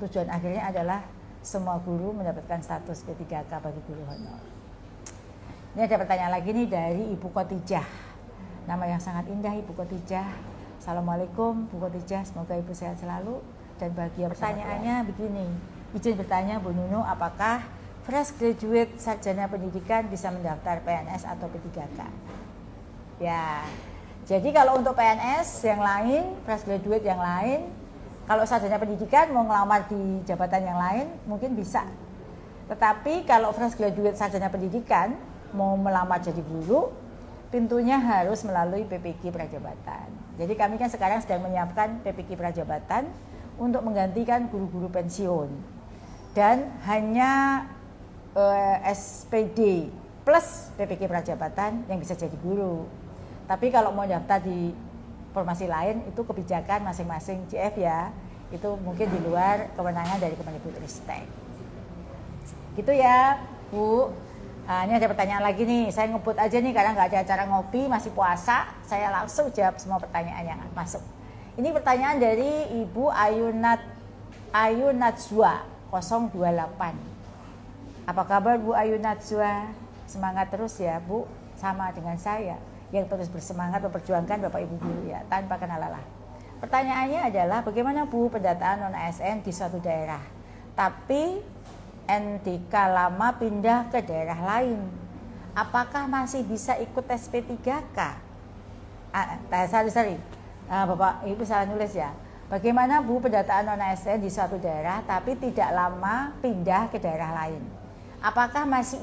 [SPEAKER 1] tujuan akhirnya adalah semua guru mendapatkan status P3K bagi guru honor. Ini ada pertanyaan lagi nih dari Ibu Khotijah. Nama yang sangat indah, Ibu Khotijah. Assalamualaikum Bu Khotijah, semoga Ibu sehat selalu dan bahagia. Pertanyaannya begini, izin bertanya Bu Nunu, apakah fresh graduate sarjana pendidikan bisa mendaftar PNS atau P3K? Ya, jadi kalau untuk PNS yang lain, fresh graduate yang lain, kalau sarjana pendidikan mau ngelamar di jabatan yang lain mungkin bisa. Tetapi kalau fresh graduate sarjana pendidikan mau melamar jadi guru, pintunya harus melalui PPQ Prajabatan. Jadi kami kan sekarang sedang menyiapkan PPQ Prajabatan untuk menggantikan guru-guru pensiun. Dan hanya SPD plus PPK Prajabatan yang bisa jadi guru. Tapi kalau mau daftar di formasi lain itu kebijakan masing-masing CF ya. Itu mungkin di luar kewenangan dari Kemendikbudristek. Gitu ya, Bu. Ini ada pertanyaan lagi nih. Saya ngebut aja nih karena nggak ada acara ngopi, masih puasa. Saya langsung jawab semua pertanyaan yang masuk. Ini pertanyaan dari Ibu Ayu Natsua 028. Apa kabar Bu Ayu Natsua? Semangat terus ya Bu, sama dengan saya yang terus bersemangat memperjuangkan Bapak Ibu guru ya, tanpa kenal lelah. Pertanyaannya adalah bagaimana Bu pendataan non-ASN di suatu daerah, tapi NDK lama pindah ke daerah lain, apakah masih bisa ikut tes P3K? Bapak Ibu salah nulis ya. Bagaimana Bu pendataan non-ASN di suatu daerah tapi tidak lama pindah ke daerah lain? Apakah masih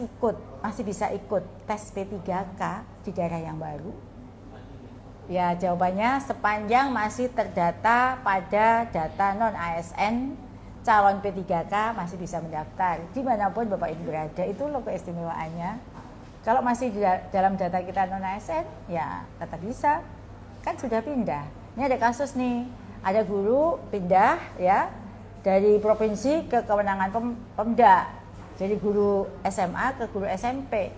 [SPEAKER 1] bisa ikut tes P3K di daerah yang baru? Ya, jawabannya sepanjang masih terdata pada data non-ASN, calon P3K masih bisa mendaftar dimanapun Bapak Ibu berada. Itu loh keistimewaannya. Kalau masih dalam data kita non-ASN, ya tetap bisa. Kan sudah pindah. Ini ada kasus nih, ada guru pindah ya dari provinsi ke kewenangan Pemda. Jadi guru SMA ke guru SMP.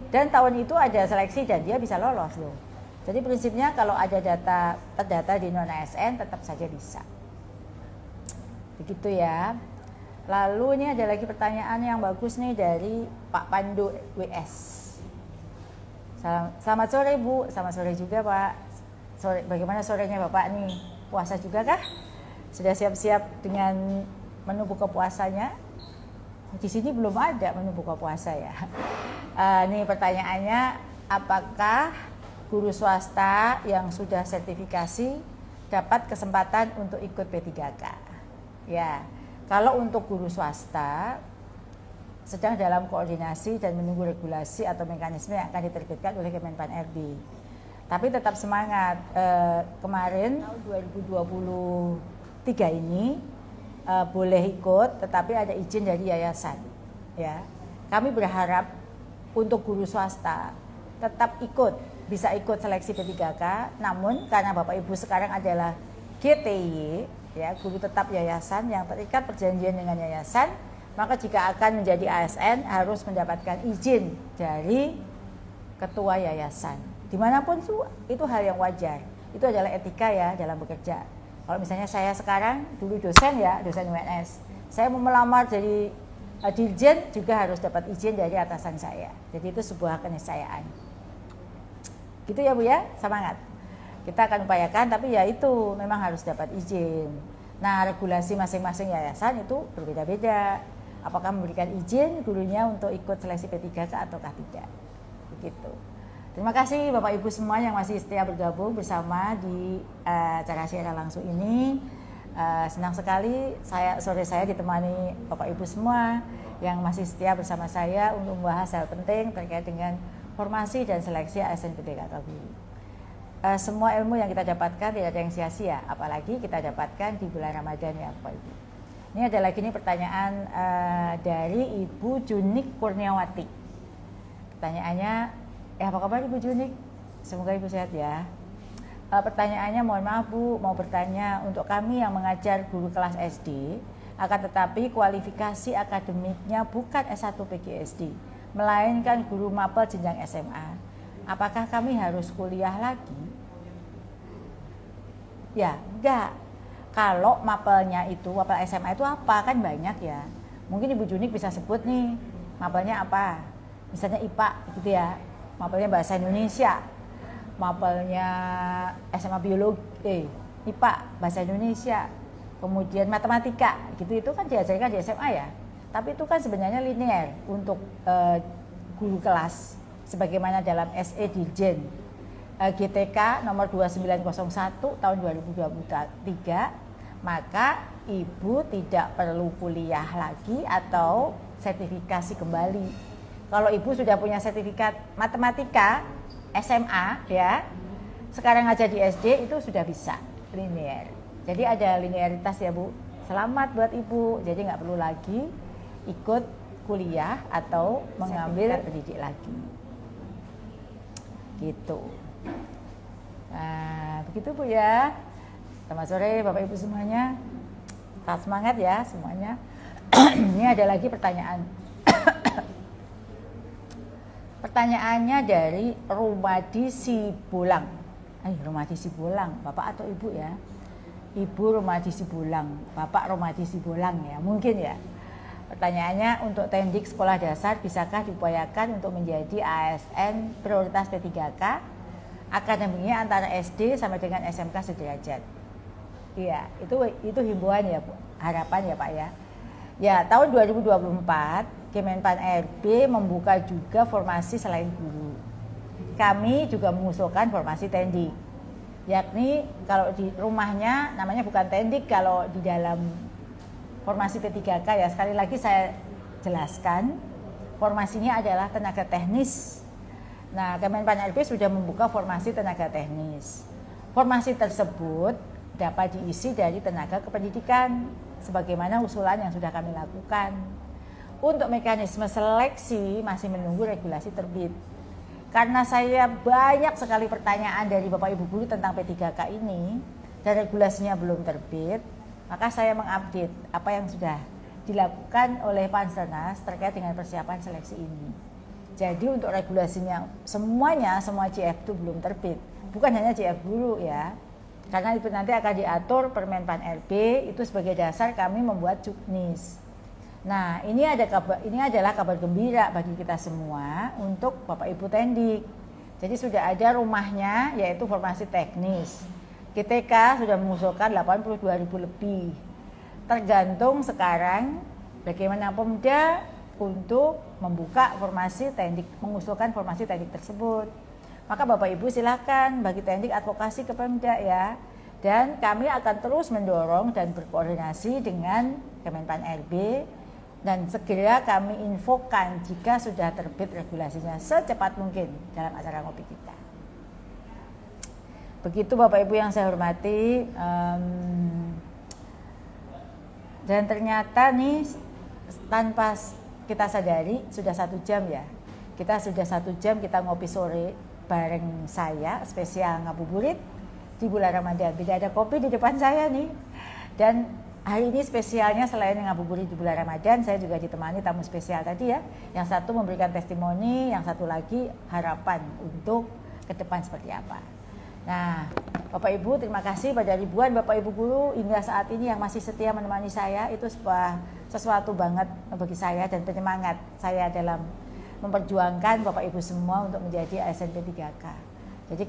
[SPEAKER 1] Dan tahun itu ada seleksi dan dia bisa lolos loh. Jadi prinsipnya kalau ada data terdata di non-ASN tetap saja bisa. Begitu ya. Lalu ini ada lagi pertanyaan yang bagus nih dari Pak Pandu WS. Selamat sore Bu, selamat sore juga Pak. Sore, bagaimana sorenya Bapak nih? Puasa juga kah? Sudah siap-siap dengan menu buka puasanya? Di sini belum ada menu buka puasa ya. Nih pertanyaannya, apakah guru swasta yang sudah sertifikasi dapat kesempatan untuk ikut P3K? Ya, kalau untuk guru swasta sedang dalam koordinasi dan menunggu regulasi atau mekanisme yang akan diterbitkan oleh Kemenpan RB. Tapi tetap semangat. Kemarin tahun 2023 ini boleh ikut, tetapi ada izin dari yayasan. Ya, kami berharap untuk guru swasta tetap bisa ikut seleksi P3K. Namun karena Bapak Ibu sekarang adalah GTY, ya guru tetap yayasan yang terikat perjanjian dengan yayasan, maka jika akan menjadi ASN harus mendapatkan izin dari ketua yayasan. Dimanapun itu hal yang wajar. Itu adalah etika ya dalam bekerja. Kalau misalnya saya sekarang dulu dosen UNS, saya mau melamar jadi dirjen juga harus dapat izin dari atasan saya. Jadi itu sebuah keniscayaan. Gitu ya Bu ya, semangat. Kita akan upayakan, tapi ya itu memang harus dapat izin. Nah, regulasi masing-masing yayasan itu berbeda-beda. Apakah memberikan izin gurunya untuk ikut seleksi P3K ataukah tidak? Begitu. Terima kasih Bapak Ibu semua yang masih setia bergabung bersama di acara siaran langsung ini. Senang sekali sore saya ditemani Bapak Ibu semua yang masih setia bersama saya untuk membahas hal penting terkait dengan formasi dan seleksi ASN P3K guru. Semua ilmu yang kita dapatkan tidak ada yang sia-sia, apalagi kita dapatkan di bulan Ramadan ya Bapak Ibu. Ini ada lagi nih pertanyaan dari Ibu Junik Kurniawati. Pertanyaannya, apa kabar Ibu Junik? Semoga Ibu sehat ya. Pertanyaannya, mohon maaf Bu, mau bertanya untuk kami yang mengajar guru kelas SD, akan tetapi kualifikasi akademiknya bukan S1 PGSD, melainkan guru mapel jenjang SMA. Apakah kami harus kuliah lagi? Ya, enggak. Kalau mapelnya itu, mapel SMA itu apa? Kan banyak ya. Mungkin Ibu Junik bisa sebut nih, mapelnya apa? Misalnya IPA gitu ya. Mapelnya bahasa Indonesia, mapelnya SMA biologi, IPA bahasa Indonesia, kemudian matematika, gitu itu kan diajarkan di SMA ya. Tapi itu kan sebenarnya linear untuk guru kelas, sebagaimana dalam SE Dirjen GTK nomor 2901 tahun 2023, maka Ibu tidak perlu kuliah lagi atau sertifikasi kembali. Kalau Ibu sudah punya sertifikat matematika SMA ya, sekarang aja di SD itu sudah bisa linear Jadi ada linearitas ya Bu. Selamat buat Ibu. Jadi nggak perlu lagi ikut kuliah atau mengambil pendidik lagi. Gitu. Nah, begitu Bu ya. Selamat sore Bapak Ibu semuanya. Tetap semangat ya semuanya. Ini ada lagi pertanyaan. Pertanyaannya dari Rumadi Sibulang. Rumadi Sibulang, Bapak atau Ibu ya? Ibu Rumadi Sibulang, Bapak Rumadi Sibulang ya, mungkin ya. Pertanyaannya, untuk Tendik sekolah dasar bisakah diupayakan untuk menjadi ASN prioritas P3K? Akademinya antara SD sampai dengan SMK sederajat. Iya, itu himbauan ya, Bu. Harapan ya Pak ya. Ya, tahun 2024 Kemenpan RB membuka juga formasi selain guru. Kami juga mengusulkan formasi Tendik. Yakni kalau di rumahnya namanya bukan Tendik, kalau di dalam formasi P3K ya, sekali lagi saya jelaskan, formasinya adalah tenaga teknis. Nah, Kemenpan RB sudah membuka formasi tenaga teknis. Formasi tersebut dapat diisi dari tenaga kependidikan, sebagaimana usulan yang sudah kami lakukan. Untuk mekanisme seleksi masih menunggu regulasi terbit. Karena saya banyak sekali pertanyaan dari Bapak Ibu guru tentang P3K ini, dan regulasinya belum terbit, maka saya mengupdate apa yang sudah dilakukan oleh Panselnas terkait dengan persiapan seleksi ini. Jadi untuk regulasinya semua CF itu belum terbit, bukan hanya CF guru ya, karena itu nanti akan diatur Permenpan RB, itu sebagai dasar kami membuat juknis. Nah, ini adalah kabar gembira bagi kita semua untuk Bapak Ibu Tendik. Jadi sudah ada rumahnya, yaitu formasi teknis. GTK sudah mengusulkan 82.000 lebih. Tergantung sekarang bagaimana Pemda untuk membuka formasi Tendik, mengusulkan formasi Tendik tersebut. Maka Bapak Ibu silakan bagi Tendik advokasi ke Pemda ya. Dan kami akan terus mendorong dan berkoordinasi dengan Kemenpan RB, dan segera kami infokan jika sudah terbit regulasinya secepat mungkin dalam acara ngopi kita. Begitu Bapak Ibu yang saya hormati. Dan ternyata nih tanpa kita sadari sudah 1 jam ya. Kita sudah 1 jam kita ngopi sore bareng saya spesial ngabuburit di bulan Ramadan. Tidak ada kopi di depan saya nih. Dan hari ini spesialnya selain ngabuburit di bulan Ramadan, saya juga ditemani tamu spesial tadi ya. Yang satu memberikan testimoni, yang satu lagi harapan untuk ke depan seperti apa. Nah, Bapak Ibu terima kasih pada ribuan Bapak Ibu guru hingga saat ini yang masih setia menemani saya. Itu sesuatu banget bagi saya dan penyemangat saya dalam memperjuangkan Bapak Ibu semua untuk menjadi ASN P3K. Jadi